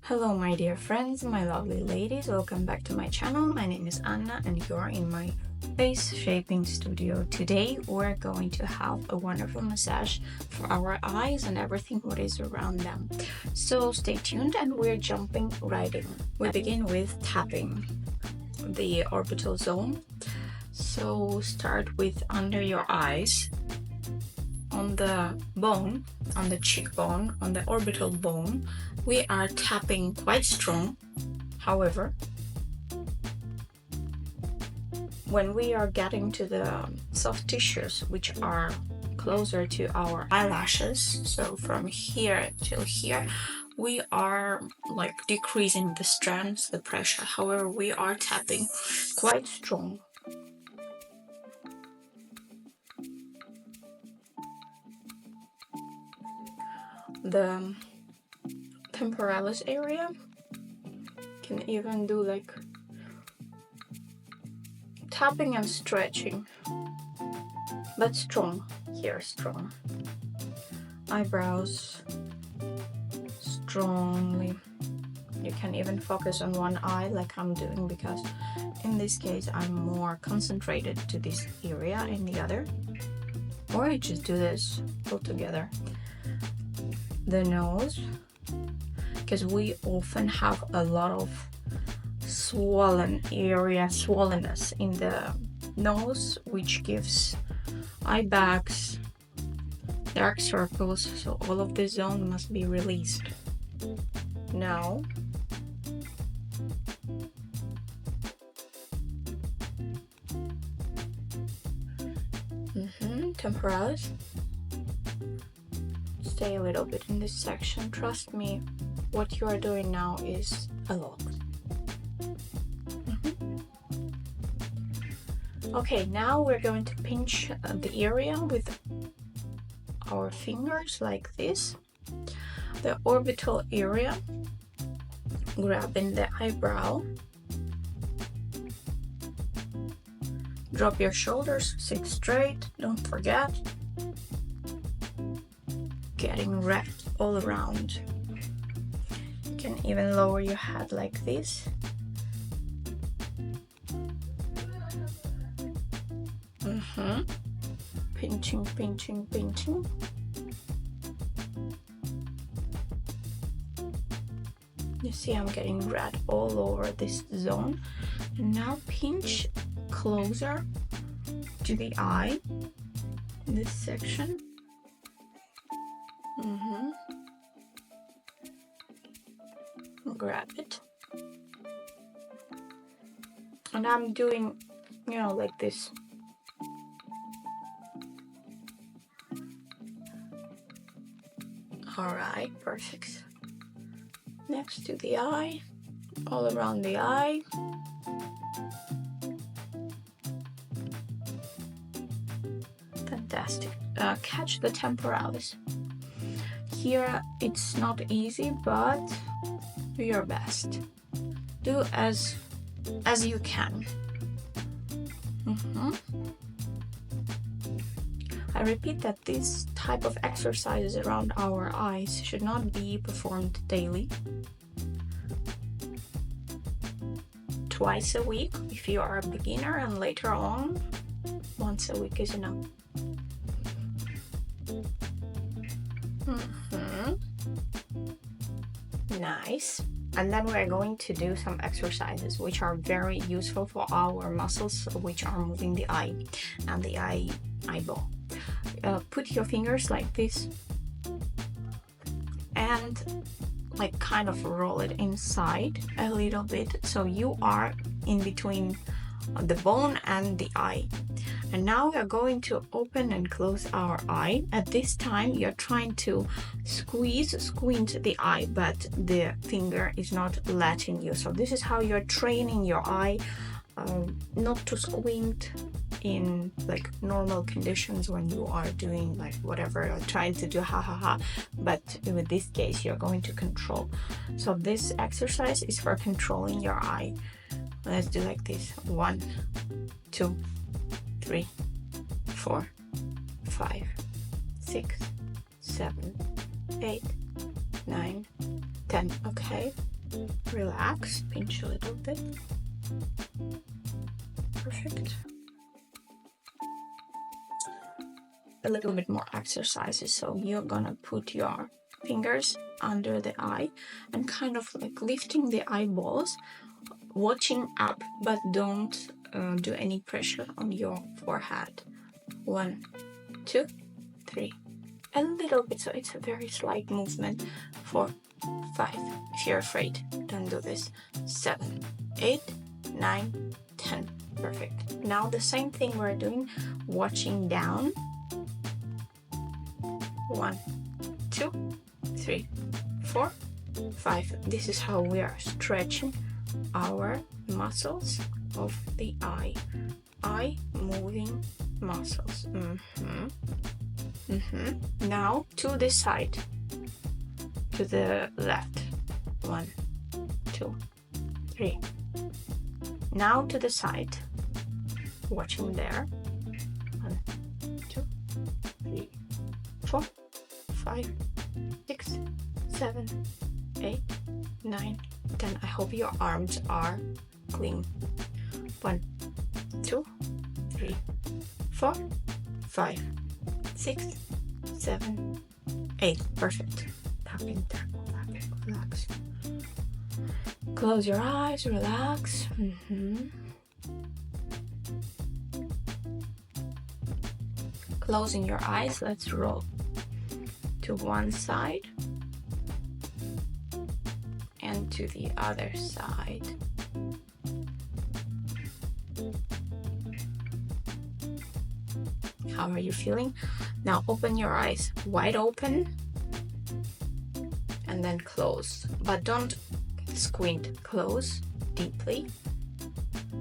Hello my dear friends, my lovely ladies, welcome back to my channel. My name is Anna and you are in my face shaping studio. Today we're going to have a wonderful massage for our eyes and everything what is around them. So stay tuned and we're jumping right in. We begin with tapping the orbital zone. So start with under your eyes, on the bone, on the cheekbone, on the orbital bone. We are tapping quite strong. However, when we are getting to the soft tissues which are closer to our eyelashes, so from here till here, we are like decreasing the strength, the pressure. However, we are tapping quite strong. The temporalis area can even do like tapping and stretching, but strong here, strong. Eyebrows strongly. You can even focus on one eye like I'm doing, because in this case I'm more concentrated to this area in the other, or you just do this all together. The nose, because we often have a lot of swollen area, swollenness in the nose, which gives eye bags, dark circles, so all of the zone must be released. Now temporalis. Stay a little bit in this section. Trust me, what you are doing now is a lot. Okay, now we're going to pinch the area with our fingers like this. The orbital area, grabbing the eyebrow. Drop your shoulders, sit straight, don't forget. Getting wrapped all around. You can even lower your head like this. Pinching, pinching, pinching. You see I'm getting red all over this zone. And now pinch closer to the eye, this section. Grab it, and I'm doing, like this. All right, perfect. Next to the eye, all around the eye. Fantastic. Catch the temporalis. Here it's not easy, but do your best. Do as you can. I repeat that this type of exercises around our eyes should not be performed daily. Twice a week if you are a beginner, and later on once a week is enough. Nice. And then we're going to do some exercises which are very useful for our muscles which are moving the eye and the eyeball. Put your fingers like this and like kind of roll it inside a little bit, so you are in between the bone and the eye. And now we are going to open and close our eye. At this time you're trying to squeeze the eye, but the finger is not letting you. So this is how you're training your eye not to squint in like normal conditions when you are doing like whatever you're trying to do, but with this case you're going to control. So this exercise is for controlling your eye. Let's do like this. 1, 2, 3, 4, 5, 6, 7, 8, 9, 10. Okay, Relax, pinch a little bit. Perfect. A little bit more exercises. So you're gonna put your fingers under the eye and kind of like lifting the eyeballs, watching up, but don't do any pressure on your forehead. 1, 2, 3. A little bit, so it's a very slight movement. 4, 5. If you're afraid, don't do this. 7, 8, 9, 10. Perfect. Now the same thing we're doing, watching down. 1, 2, 3, 4, 5. This is how we are stretching our muscles of the eye. Eye moving muscles. Now to the side, to the left. 1, 2, 3. Now to the side, watching there. 1, 2, 3, 4, 5, 6, 7, 8, 9, 10. I hope your arms are clean. 1, 2, 3, 4, 5, 6, 7, 8. Perfect. Tapping, relax. Close your eyes, relax. Closing your eyes, let's roll to one side and to the other side. How are you feeling? Now open your eyes wide open and then close, but don't squint. Close deeply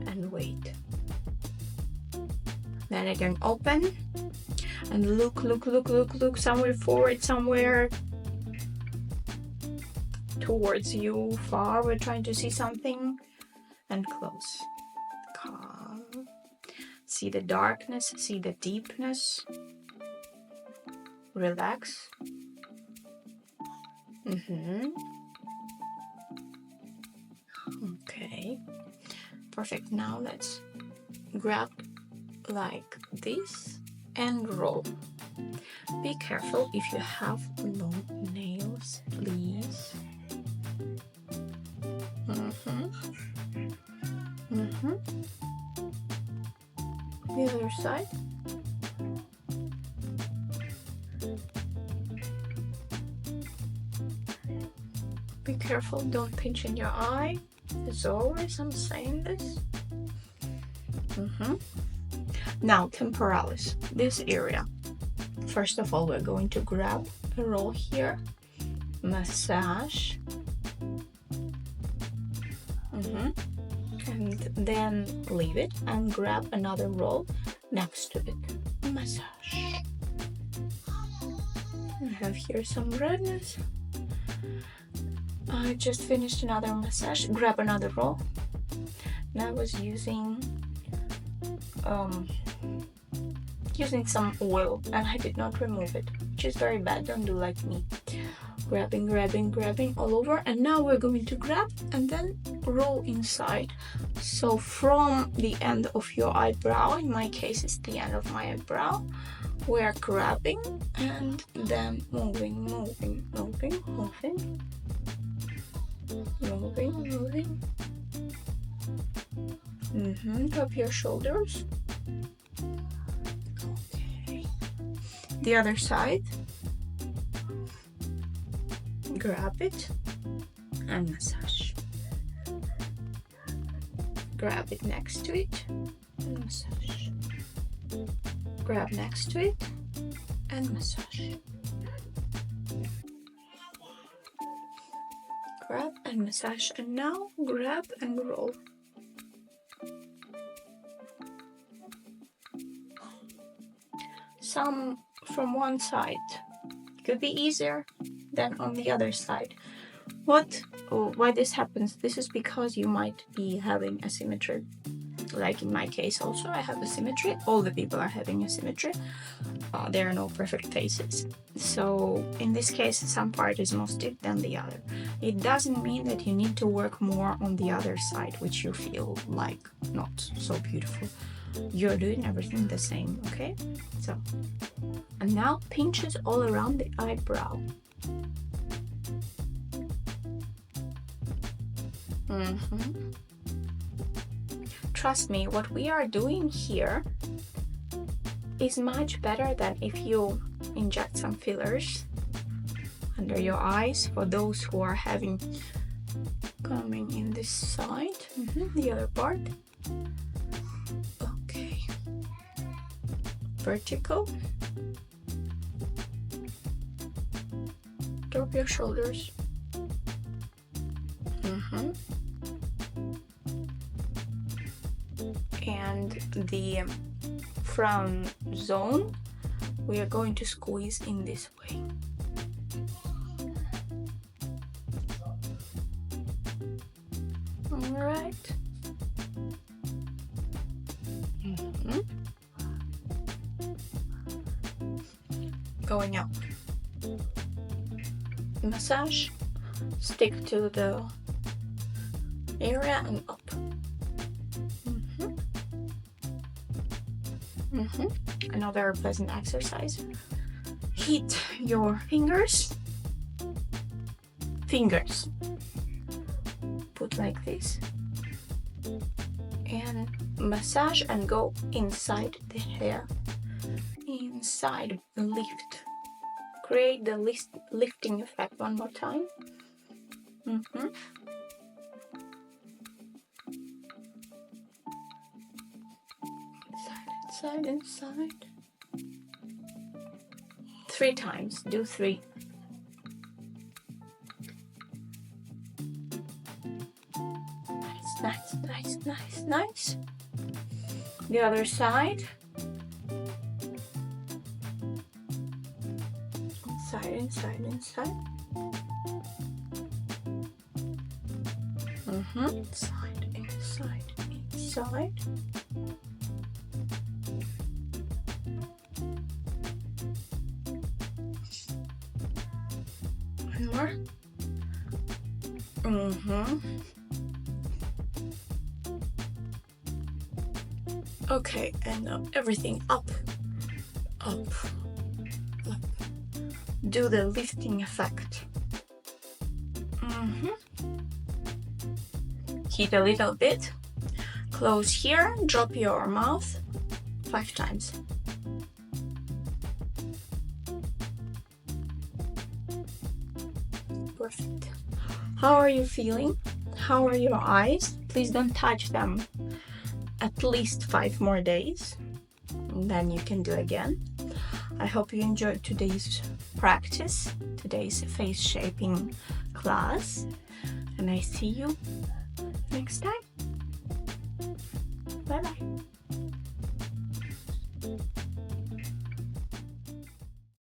and wait. Then again, open and look somewhere forward, somewhere towards you, far. We're trying to see something, and close. Calm. See the darkness, see the deepness. Relax. Okay, perfect. Now let's grab like this and roll. Be careful if you have long nails, please. The other side. Be careful, don't pinch in your eye. As always, I'm saying this. Now, temporalis, this area. First of all, we're going to grab a roll here, massage, and then leave it and grab another roll next to it. Massage. I have here some redness. I just finished another massage. Grab another roll. And I was using some oil and I did not remove it, which is very bad. Don't do like me. Grabbing all over. And now we're going to grab and then roll inside. So from the end of your eyebrow, in my case it's the end of my eyebrow, we're grabbing and then moving. Drop your shoulders. Okay. The other side. Grab it and massage. Grab it next to it and massage. Grab next to it and massage. Grab and massage, and now grab and roll. Some from one side. Could be easier than on the other side. Why this happens? This is because you might be having asymmetry, like in my case also, I have a symmetry. All the people are having a symmetry. There are no perfect faces. So in this case, some part is more stiff than the other. It doesn't mean that you need to work more on the other side, which you feel like not so beautiful. You're doing everything the same, okay? So, and now pinches all around the eyebrow. Trust me, what we are doing here is much better than if you inject some fillers under your eyes for those who are having coming in this side, the other part. Okay, vertical. Drop your shoulders. And the frown zone, we are going to squeeze in this way. All right. Going up. Massage. Stick to the area and up. Another pleasant exercise. Hit your fingers. Put like this. And massage and go inside the hair. Inside, lift. Create the lifting effect one more time. Inside. 3 times. Do 3. Nice. The other side. Inside. Inside. More. Okay, and now everything up. Do the lifting effect. Heat a little bit. Close here, drop your mouth 5 times. Perfect. How are you feeling? How are your eyes? Please don't touch them at least 5 more days. And then you can do again. I hope you enjoyed today's practice, today's face shaping class, and I see you next time. Bye bye.